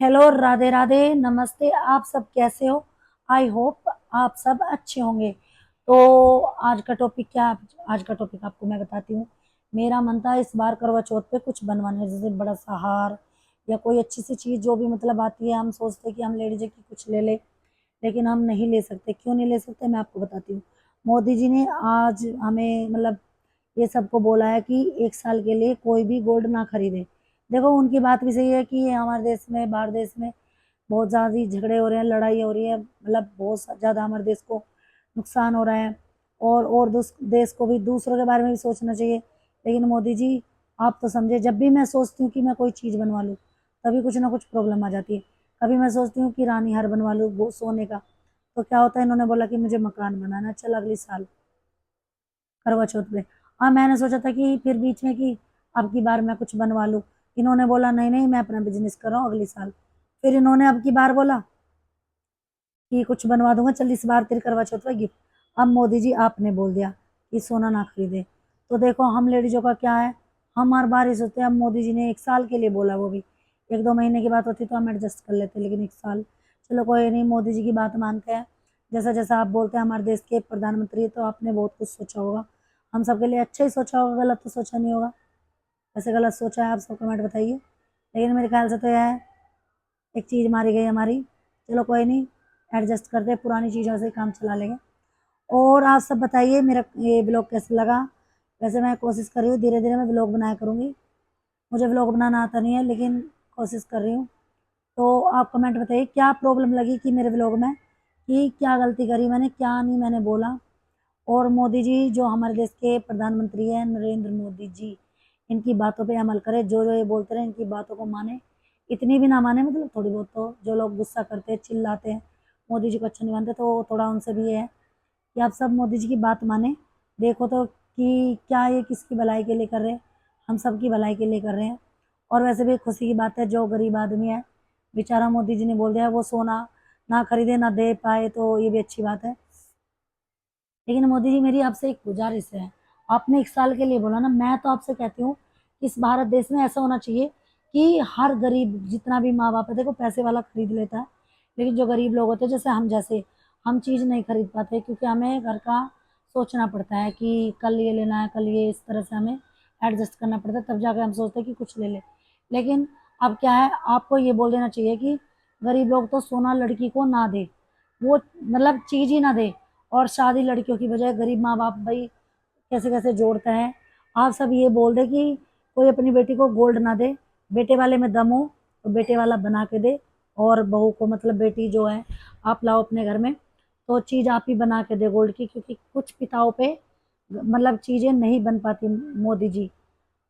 Hello, Radhe Radhe, नमस्ते। आप सब कैसे हो? आई होप आप सब अच्छे होंगे। तो आज का टॉपिक क्या है? आज का टॉपिक आपको मैं बताती हूँ। मेरा मन था इस बार करवा चौथ पे कुछ बनवाने, जैसे बड़ा सा हार या कोई अच्छी सी चीज़ जो भी मतलब आती है। हम सोचते हैं कि हम लेडीज की कुछ ले ले, लेकिन हम नहीं ले सकते। क्यों नहीं ले सकते, मैं आपको बताती हूँ। मोदी जी ने आज हमें मतलब ये सबको बोला है कि 1 साल के लिए कोई भी गोल्ड ना खरीदे। देखो, उनकी बात भी सही है कि हमारे देश में, बाहर देश में बहुत ज़्यादा झगड़े हो रहे हैं, लड़ाई हो रही है, मतलब बहुत ज़्यादा हमारे देश को नुकसान हो रहा है। और देश को भी दूसरों के बारे में भी सोचना चाहिए। लेकिन मोदी जी, आप तो समझे, जब भी मैं सोचती हूँ कि मैं कोई चीज़ बनवा लूँ, तभी कुछ ना कुछ प्रॉब्लम आ जाती है। कभी मैं सोचती हूँ कि रानी हार बनवा लूँ वो सोने का, तो क्या होता है, इन्होंने बोला कि मुझे मकान बनाना है, चल अगले साल करवा चौथ पे। हाँ, मैंने सोचा था कि फिर बीच में कि अब की बार मैं कुछ बनवा लूँ। इन्होंने बोला नहीं नहीं, मैं अपना बिजनेस कर रहा हूँ अगले साल। फिर इन्होंने अब की बार बोला कि कुछ बनवा दूंगा, चल इस बार तेरी करवा चौथ का गिफ्ट। अब मोदी जी आपने बोल दिया कि सोना ना खरीदे। तो देखो, हम लेडीजों का क्या है, हम हर बार ही सोचते हैं। अब मोदी जी ने 1 साल के लिए बोला, वो भी 1-2 महीने की बात होती तो हम एडजस्ट कर लेते, लेकिन 1 साल। चलो कोई नहीं, मोदी जी की बात मानते हैं। जैसा जैसा आप बोलते हैं, हमारे देश के प्रधानमंत्री, तो आपने बहुत कुछ सोचा होगा। हम सबके लिए अच्छा ही सोचा होगा, गलत तो सोचा नहीं होगा। वैसे गलत सोचा है आप सब कमेंट बताइए, लेकिन मेरे ख्याल से तो यह है, एक चीज़ मारी गई हमारी। चलो कोई नहीं, एडजस्ट करते हैं, पुरानी चीज़ों से काम चला लेंगे। और आप सब बताइए, मेरा ये ब्लॉग कैसा लगा? वैसे मैं कोशिश कर रही हूँ, धीरे धीरे मैं ब्लॉग बनाया करूँगी। मुझे ब्लॉग बनाना आता नहीं है, लेकिन कोशिश कर रही हूँ। तो आप कमेंट बताइए क्या प्रॉब्लम लगी कि मेरे ब्लॉग में, कि क्या गलती करी मैंने, क्या नहीं मैंने बोला। और मोदी जी जो हमारे देश के प्रधानमंत्री हैं, नरेंद्र मोदी जी, इनकी बातों पे अमल करें। जो जो ये बोलते रहे, इनकी बातों को माने। इतनी भी ना माने, मतलब थोड़ी बहुत। तो जो लोग गुस्सा करते हैं, चिल्लाते हैं, मोदी जी को अच्छा नहीं मानते, तो थोड़ा उनसे भी ये है कि आप सब मोदी जी की बात माने। देखो तो कि क्या ये किसकी भलाई के लिए कर रहे हैं, हम सब की भलाई के लिए कर रहे हैं। और वैसे भी खुशी की बात है, जो गरीब आदमी है बेचारा, मोदी जी ने बोल दिया वो सोना ना खरीदे ना दे पाए, तो ये भी अच्छी बात है। लेकिन मोदी जी, मेरी आपसे एक गुजारिश है। आपने 1 साल के लिए बोला ना, मैं तो आपसे कहती हूँ, इस भारत देश में ऐसा होना चाहिए कि हर गरीब, जितना भी माँ बाप है, देखो पैसे वाला खरीद लेता है, लेकिन जो गरीब लोग होते हैं, जैसे हम जैसे, हम चीज़ नहीं खरीद पाते, क्योंकि हमें घर का सोचना पड़ता है कि कल ये लेना है, कल ये, इस तरह से हमें एडजस्ट करना पड़ता है, तब जाकर हम सोचते हैं कि कुछ ले ले। लेकिन अब क्या है, आपको ये बोल देना चाहिए कि गरीब लोग तो सोना लड़की को ना दे, वो मतलब चीज़ ही ना दे। और शादी लड़कियों की बजाय गरीब माँ बाप भाई कैसे कैसे जोड़ते हैं। आप सब ये बोल दे कि कोई अपनी बेटी को गोल्ड ना दे, बेटे वाले में दम हो तो बेटे वाला बना के दे। और बहू को, मतलब बेटी जो है, आप लाओ अपने घर में, तो चीज़ आप ही बना के दे गोल्ड की, क्योंकि कुछ पिताओं पे मतलब चीज़ें नहीं बन पाती। मोदी जी,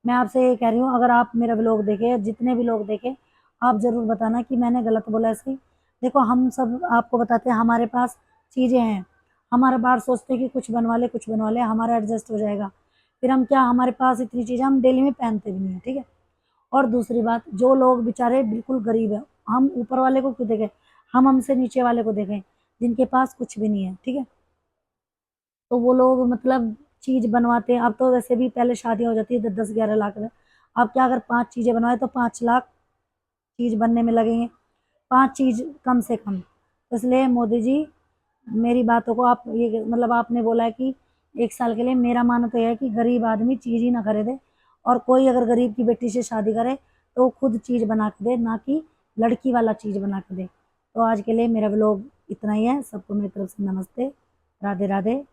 मैं आपसे ये कह रही हूँ, अगर आप मेरा व्लॉग देखे, जितने भी लोग देखे, आप ज़रूर बताना कि मैंने गलत बोला ऐसे। देखो, हम सब आपको बताते हैं, हमारे पास चीज़ें हैं। हमारे बाहर सोचते हैं कि कुछ बनवा ले, हमारा एडजस्ट हो जाएगा। फिर हम क्या, हमारे पास इतनी चीज़ें हम डेली में पहनते भी नहीं है, ठीक है। और दूसरी बात, जो लोग बेचारे बिल्कुल गरीब हैं, हम ऊपर वाले को क्यों देखें, हम हमसे नीचे वाले को देखें, जिनके पास कुछ भी नहीं है, ठीक है। तो वो लोग मतलब चीज़ बनवाते हैं। अब तो वैसे भी पहले शादियाँ हो जाती है 10-10-11 लाख में। अब क्या, अगर 5 चीज़ें बनवाए तो 5 लाख चीज़ बनने में लगेंगे, 5 चीज़ कम से कम। तो इसलिए मोदी जी, मेरी बातों को आप ये, मतलब आपने बोला है कि 1 साल के लिए, मेरा मानना तो यह है कि गरीब आदमी चीज़ ही ना खरीदे। और कोई अगर गरीब की बेटी से शादी करे तो खुद चीज़ बना के दे, ना कि लड़की वाला चीज़ बना के दे। तो आज के लिए मेरा व्लॉग इतना ही है। सबको मेरी तरफ से नमस्ते, राधे राधे।